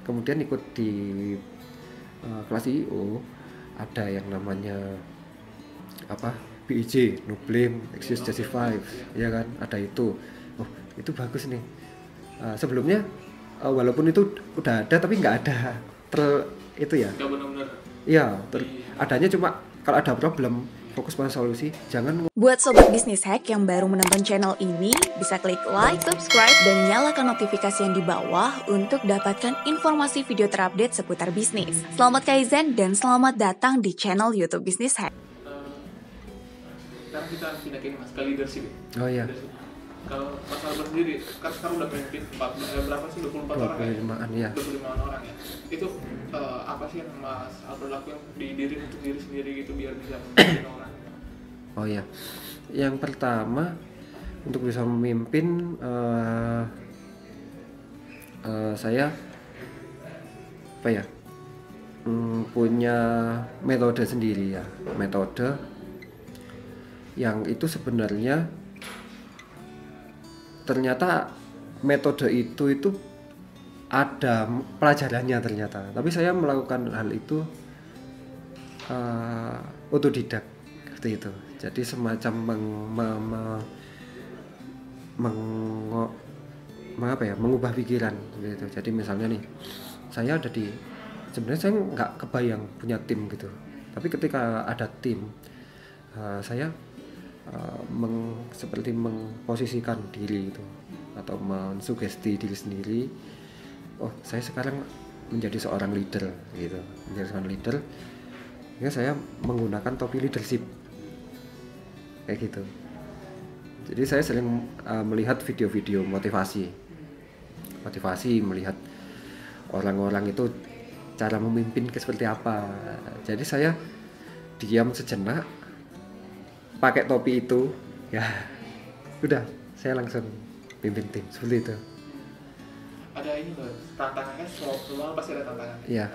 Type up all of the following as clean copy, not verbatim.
kemudian ikut di kelas CEO, ada yang namanya apa, BIJ, No Blame, Excuse Justify, ya kan, ada itu. Oh, itu bagus nih. Sebelumnya walaupun itu udah ada tapi nggak ada itu ya. Nggak benar-benar. Iya, adanya cuma kalau ada problem fokus pada solusi, jangan. Buat Sobat Bisnis Hack yang baru menonton channel ini, bisa klik like, subscribe, dan nyalakan notifikasi yang di bawah untuk dapatkan informasi video terupdate seputar bisnis. Selamat Kaizen dan selamat datang di channel YouTube Bisnis Hack. Sekarang kita pindah ke mas, ke leadership. Oh iya. Kalau Mas Albert sendiri, kan sekarang udah memimpin berapa sih? 24 orang ya? 25-an ya. 25 orang ya. Itu apa sih yang Mas Albert lakukan di diri untuk diri sendiri gitu biar bisa memimpin orang? Oh ya, yang pertama untuk bisa memimpin saya apa ya, punya metode sendiri ya, metode yang itu sebenarnya ternyata metode itu ada pelajarannya ternyata, tapi saya melakukan hal itu otodidak seperti itu. Jadi semacam mengubah pikiran gitu. Jadi misalnya nih, saya ada di, sebenarnya saya nggak kebayang punya tim gitu, tapi ketika ada tim, saya seperti mengposisikan diri itu atau mensugesti diri sendiri. Oh, saya sekarang menjadi seorang leader gitu, menjadi seorang leader. Ya, saya menggunakan topi leadership kayak gitu. Jadi saya sering melihat video-video motivasi, melihat orang-orang itu cara memimpin seperti apa. Jadi saya diam sejenak, pakai topi itu, ya udah, saya langsung pimpin tim seperti itu. Ada ini loh, tantangannya semua pasti ada tantangan. Iya.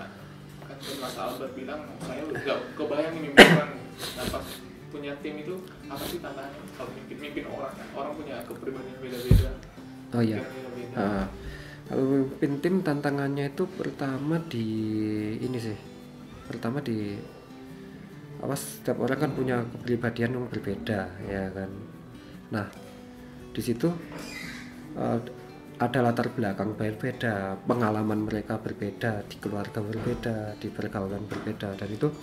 Kan Mas Albert bilang saya nggak kebayang nih mimpin orang. Nah, pas punya tim itu apa sih tantangannya kalau mimpin orang kan? Orang punya kepribadian beda-beda. Oh iya. Kalau mimpin tim tantangannya itu pertama di ini sih. Pertama di apa, setiap orang kan punya kepribadian yang berbeda ya kan. Nah, di situ ada latar belakang berbeda, pengalaman mereka berbeda, di keluarga berbeda, di pergaulan berbeda, dan itu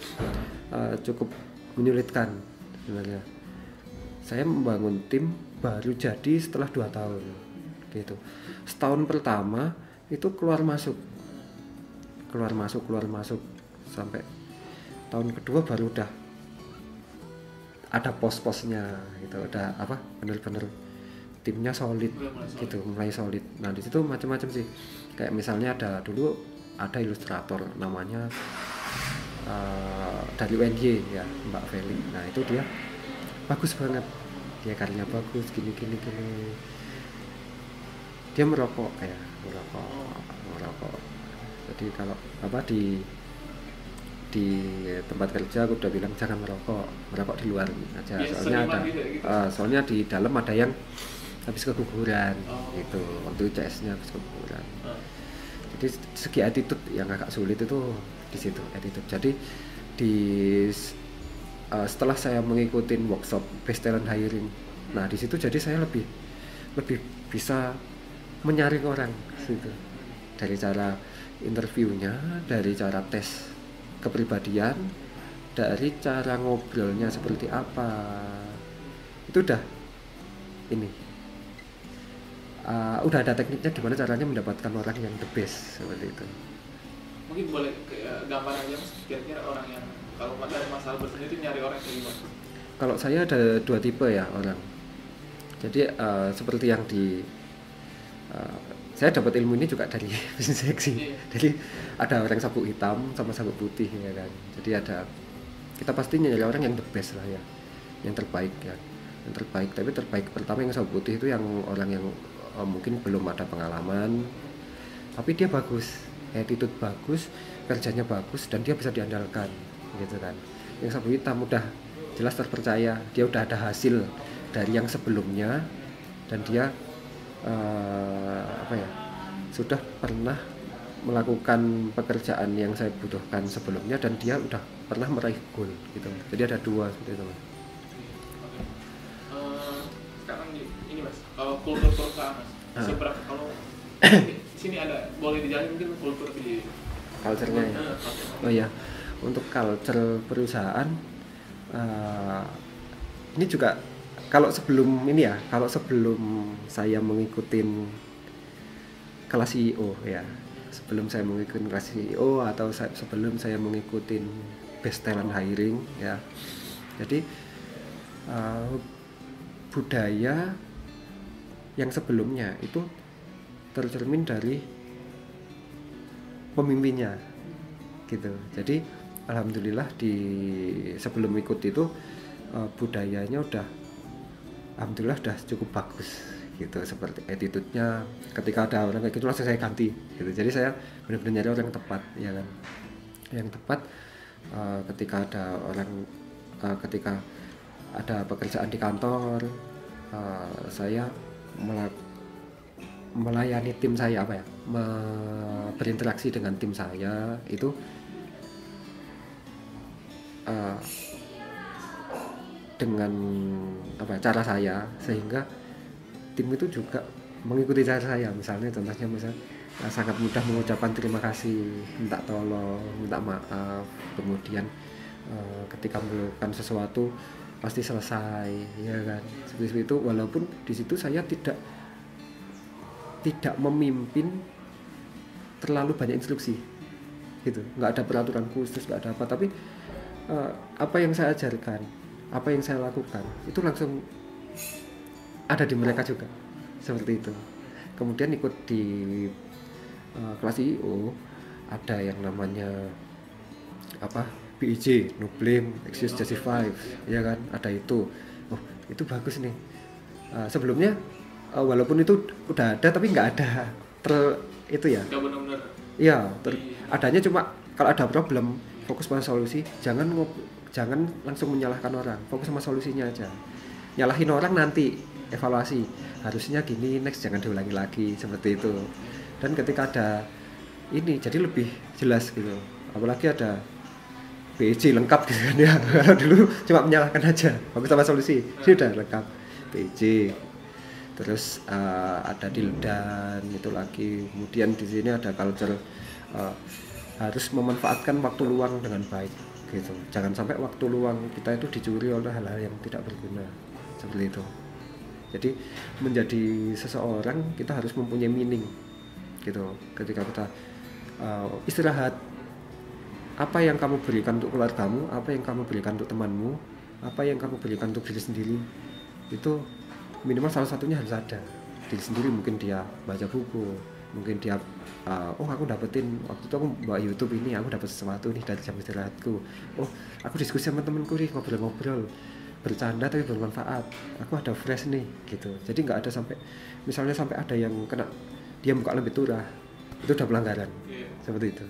cukup menyulitkan sebenarnya. Saya membangun tim baru jadi setelah 2 tahun gitu. Setahun pertama itu keluar masuk sampai tahun kedua baru udah ada pos-posnya gitu, ada apa, bener-bener timnya solid gitu, mulai solid. Nah di situ macam-macam sih, kayak misalnya ada ilustrator namanya dari UNY ya, Mbak Feli. Nah itu dia bagus banget, dia karyanya bagus, gini. Dia merokok. Jadi kalau apa di tempat kerja aku udah bilang jangan merokok di luar aja, soalnya di dalam ada yang habis keguguran gitu, waktu CS-nya habis keguguran. Jadi segi attitude yang agak sulit itu di situ, attitude. Jadi setelah saya mengikuti workshop best talent hiring, nah di situ jadi saya lebih bisa menyaring orang gitu, dari cara interviewnya, dari cara tes kepribadian, dari cara ngobrolnya seperti apa, itu udah ada tekniknya gimana caranya mendapatkan orang yang the best seperti itu. Mungkin boleh gambar aja Mas, kira-kira orang yang kalau dari Mas Albert sendiri nyari orang kayak gimana? Kalau saya ada 2 tipe ya orang. Jadi seperti yang saya dapat ilmu ini juga dari bisnis seksi. Jadi ada orang sabuk hitam sama sabuk putih ya kan. Jadi kita pasti nyari orang yang the best lah ya, yang terbaik ya, yang terbaik. Tapi terbaik pertama yang sabuk putih itu yang orang yang mungkin belum ada pengalaman, tapi dia bagus, attitude bagus, kerjanya bagus, dan dia bisa diandalkan gitu kan. Yang sabuk hitam udah jelas terpercaya, dia udah ada hasil dari yang sebelumnya, dan dia sudah pernah melakukan pekerjaan yang saya butuhkan sebelumnya dan dia udah pernah meraih goal gitu. Jadi ada dua seperti itu Mas. Oke. Sekarang ini Mas, kultur perusahaan Mas. Seberapa kalau sini ada boleh dijalin mungkin kultur di Culture-nya ya. Oh iya, untuk culture perusahaan ini juga kalau sebelum saya mengikuti kelas CEO ya, sebelum saya mengikuti kelas CEO atau sebelum saya mengikuti best talent hiring ya, jadi budaya yang sebelumnya itu tercermin dari pemimpinnya gitu. Jadi alhamdulillah sebelum ikut itu budayanya alhamdulillah udah cukup bagus gitu, seperti attitude-nya. Ketika ada orang kayak gitu langsung saya ganti gitu. Jadi saya benar-benar nyari orang yang tepat ya kan, yang tepat. Ketika ada pekerjaan di kantor, saya melayani tim saya berinteraksi dengan tim saya itu dengan cara saya, sehingga tim itu juga mengikuti cara saya. Misalnya sangat mudah mengucapkan terima kasih, minta tolong, minta maaf, kemudian ketika melakukan sesuatu pasti selesai ya kan, seperti itu. Walaupun di situ saya tidak memimpin terlalu banyak instruksi gitu, nggak ada peraturan khusus, nggak ada apa, tapi apa yang saya ajarkan, apa yang saya lakukan itu langsung ada di mereka juga, seperti itu. Kemudian ikut di kelas CEO ada yang namanya BEJ, no blame, excuse, justify ya kan, ada itu. Itu bagus nih. Sebelumnya walaupun itu udah ada tapi nggak ada itu ya. Nggak benar-benar. Iya, adanya cuma kalau ada problem fokus pada solusi, jangan langsung menyalahkan orang, fokus sama solusinya aja. Nyalahin orang nanti evaluasi, harusnya gini, next jangan diulangi lagi, seperti itu. Dan ketika ada ini jadi lebih jelas gitu, apalagi ada BEJ lengkap gitu kan ya. Kalau dulu cuma menyalahkan aja, fokus sama solusi, sudah lengkap BEJ. Terus ada Dildan itu lagi. Kemudian di sini ada culture harus memanfaatkan waktu luang dengan baik gitu. Jangan sampai waktu luang kita itu dicuri oleh hal-hal yang tidak berguna, seperti itu. Jadi menjadi seseorang kita harus mempunyai meaning gitu. Ketika kita istirahat, apa yang kamu berikan untuk keluargamu, apa yang kamu berikan untuk temanmu, apa yang kamu berikan untuk diri sendiri, itu minimal salah satunya harus ada. Diri sendiri mungkin dia baca buku, mungkin dia aku dapetin waktu itu aku bawa YouTube ini, aku dapat sesuatu nih dari jam istirahatku. Aku diskusi sama temanku nih, ngobrol-ngobrol, bercanda tapi bermanfaat, aku ada fresh nih gitu. Jadi nggak ada misalnya sampai ada yang kena dia buka lebih turah, itu udah pelanggaran. Seperti itu.